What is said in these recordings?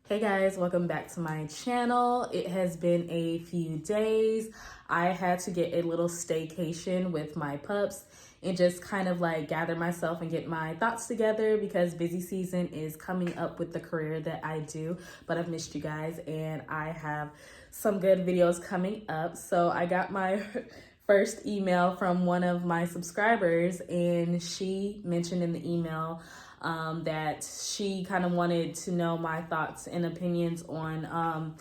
Hey guys, welcome back to my channel. It has been a few days. I had to get a little staycation with my pups and just kind of like gather myself and get my thoughts together because busy season is coming up with the career that I do. But I've missed you guys and I have some good videos coming up. So I got my first email from one of my subscribers, and she mentioned in the email that she kind of wanted to know my thoughts and opinions on,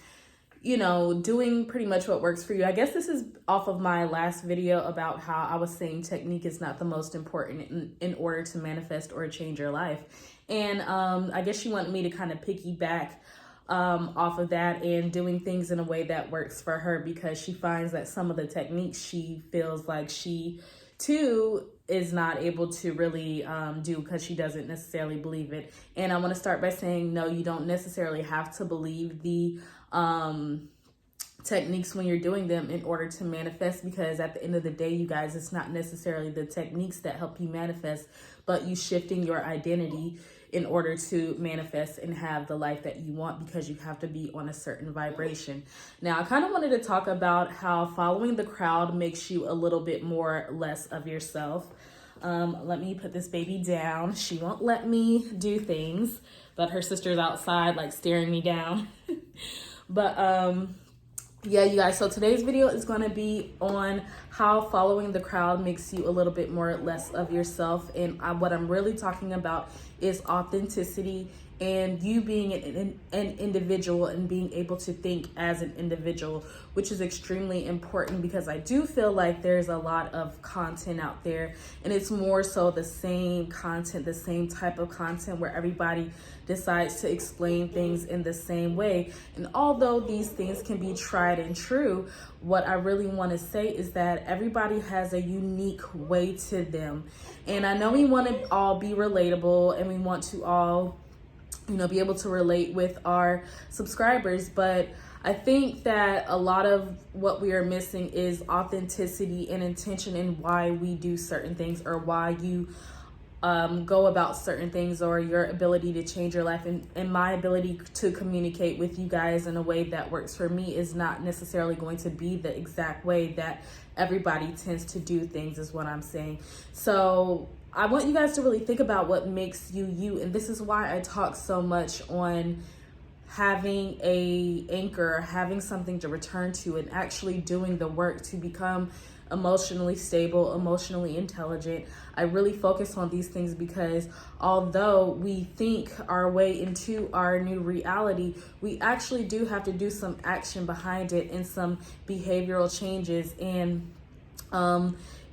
doing pretty much what works for you. I guess this is off of my last video about how I was saying technique is not the most important in order to manifest or change your life. And I guess she wanted me to kind of piggyback off of that and doing things in a way that works for her, because she finds that some of the techniques she feels like she too is not able to really do because she doesn't necessarily believe it. And I want to start by saying, no, you don't necessarily have to believe the techniques when you're doing them in order to manifest, because at the end of the day, you guys, it's not necessarily the techniques that help you manifest, but you shifting your identity in order to manifest and have the life that you want, because you have to be on a certain vibration. Now, I kind of wanted to talk about how following the crowd makes you a little bit more less of yourself. Let me put this baby down. She won't let me do things, but her sister's outside like staring me down. But yeah, you guys, so today's video is going to be on how following the crowd makes you a little bit more less of yourself. And what I'm really talking about is authenticity and you being an individual and being able to think as an individual, which is extremely important, because I do feel like there's a lot of content out there and it's more so the same content, the same type of content where everybody decides to explain things in the same way. And although these things can be tried and true, what I really want to say is that everybody has a unique way to them. And I know we want to all be relatable and we want to all be able to relate with our subscribers, but I think that a lot of what we are missing is authenticity and intention in why we do certain things, or why you go about certain things, or your ability to change your life. And my ability to communicate with you guys in a way that works for me is not necessarily going to be the exact way that everybody tends to do things, is what I'm saying. So I want you guys to really think about what makes you you. And this is why I talk so much on having a anchor, having something to return to, and actually doing the work to become emotionally stable, emotionally intelligent. I really focus on these things because although we think our way into our new reality, we actually do have to do some action behind it and some behavioral changes. And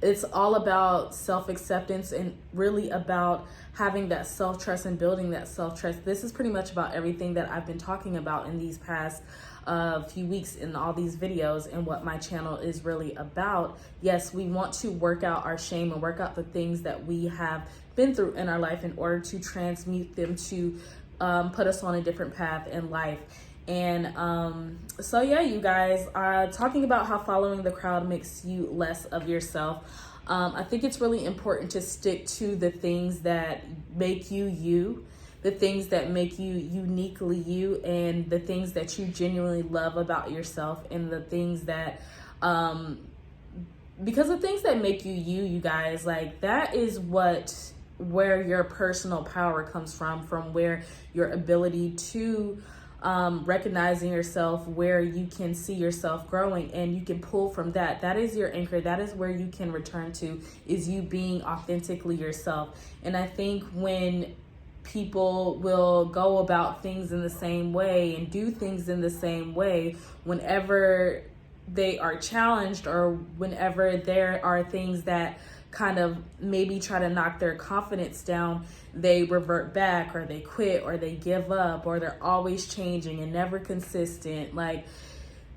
it's all about self-acceptance and really about having that self-trust and building that self-trust. This is pretty much about everything that I've been talking about in these past few weeks in all these videos and what my channel is really about. Yes, we want to work out our shame and work out the things that we have been through in our life in order to transmute them to put us on a different path in life. And so yeah, you guys, talking about how following the crowd makes you less of yourself. I think it's really important to stick to the things that make you you, the things that make you uniquely you, and the things that you genuinely love about yourself, and the things that because the things that make you you guys, like that is where your personal power comes from where your ability to recognizing yourself, where you can see yourself growing and you can pull from that. That is your anchor. That is where you can return to, is you being authentically yourself. And I think when people will go about things in the same way and do things in the same way, whenever they are challenged or whenever there are things that kind of maybe try to knock their confidence down, they revert back, or they quit, or they give up, or they're always changing and never consistent. Like,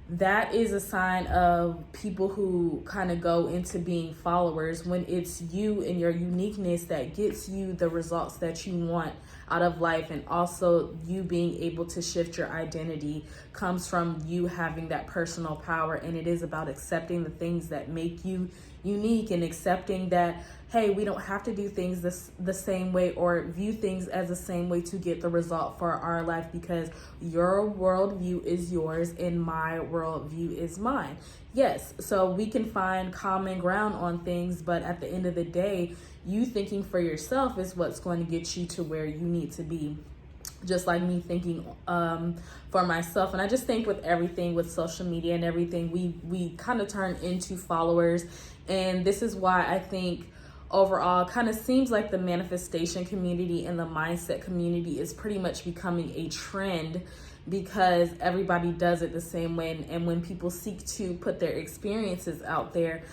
that is a sign of people who kind of go into being followers, when it's you and your uniqueness that gets you the results that you want out of life. And also you being able to shift your identity comes from you having that personal power. And it is about accepting the things that make you unique, and accepting that, hey, we don't have to do things the same way or view things as the same way to get the result for our life, because your worldview is yours and my worldview is mine. Yes, so we can find common ground on things, but at the end of the day, you thinking for yourself is what's going to get you to where you need to be. Just like me thinking for myself. And I just think with everything, with social media and everything, we kind of turn into followers. And this is why I think overall kind of seems like the manifestation community and the mindset community is pretty much becoming a trend, because everybody does it the same way. And when people seek to put their experiences out there,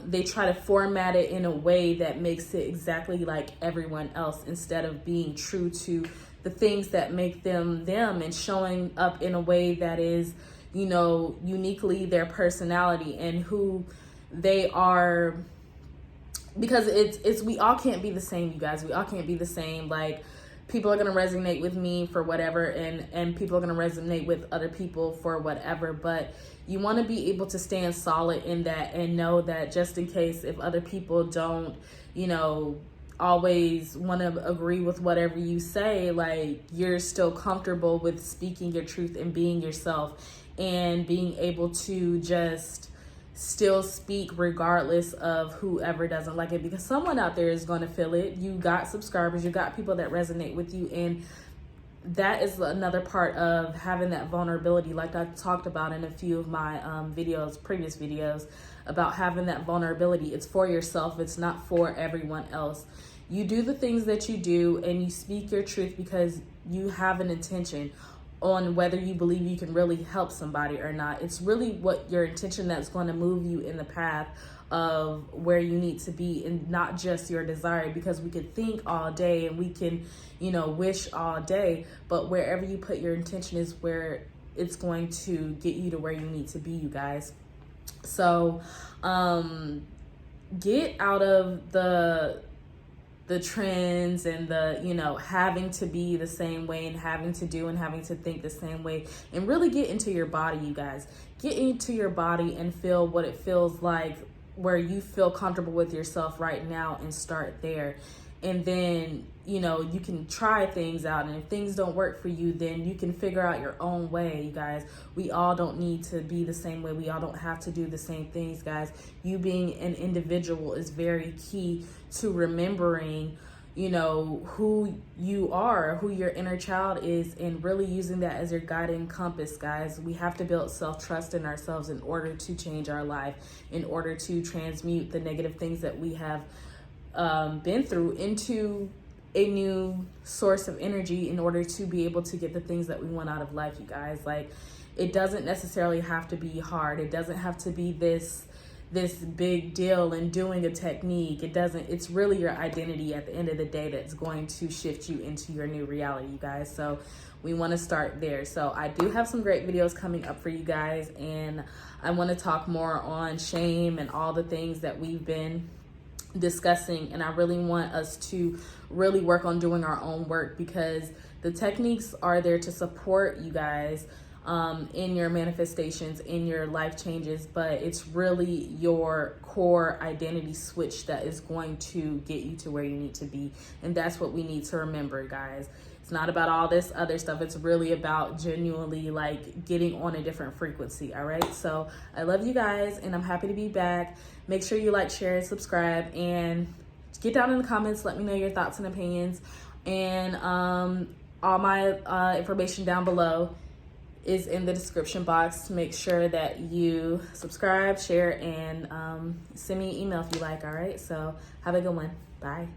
they try to format it in a way that makes it exactly like everyone else, instead of being true to the things that make them them, and showing up in a way that is, you know, uniquely their personality and who they are. Because it's we all can't be the same, you guys. We all can't be the same. Like, people are going to resonate with me for whatever, and people are going to resonate with other people for whatever. But you want to be able to stand solid in that, and know that just in case if other people don't, you know, always want to agree with whatever you say, like, you're still comfortable with speaking your truth and being yourself, and being able to just still speak regardless of whoever doesn't like it, because someone out there is going to feel it. You got subscribers, you got people that resonate with you, and that is another part of having that vulnerability, like I talked about in a few of my previous videos, about having that vulnerability. It's for yourself, it's not for everyone else. You do the things that you do, and you speak your truth because you have an intention on whether you believe you can really help somebody or not. It's really what your intention that's going to move you in the path of where you need to be, and not just your desire, because we could think all day and we can, you know, wish all day, but wherever you put your intention is where it's going to get you to where you need to be, you guys. So get out of the trends and the, you know, having to be the same way, and having to do and having to think the same way, and really get into your body, you guys. Get into your body and feel what it feels like, where you feel comfortable with yourself right now, and start there. And then, you know, you can try things out, and if things don't work for you, then you can figure out your own way, you guys. We all don't need to be the same way. We all don't have to do the same things, guys. You being an individual is very key to remembering, you know, who you are, who your inner child is, and really using that as your guiding compass, guys. We have to build self-trust in ourselves in order to change our life, in order to transmute the negative things that we have been through into a new source of energy, in order to be able to get the things that we want out of life, you guys. Like, it doesn't necessarily have to be hard. It doesn't have to be this big deal in doing a technique. It's really your identity at the end of the day that's going to shift you into your new reality, you guys. So we want to start there. So I do have some great videos coming up for you guys, and I want to talk more on shame and all the things that we've been discussing. And I really want us to really work on doing our own work, because the techniques are there to support you guys in your manifestations, in your life changes, but it's really your core identity switch that is going to get you to where you need to be. And that's what we need to remember, guys. It's not about all this other stuff. It's really about genuinely like getting on a different frequency. All right. So I love you guys, and I'm happy to be back. Make sure you like, share, and subscribe, and get down in the comments. Let me know your thoughts and opinions, and all my information down below is in the description box. Make sure that you subscribe, share, and send me an email if you like. All right. So have a good one. Bye.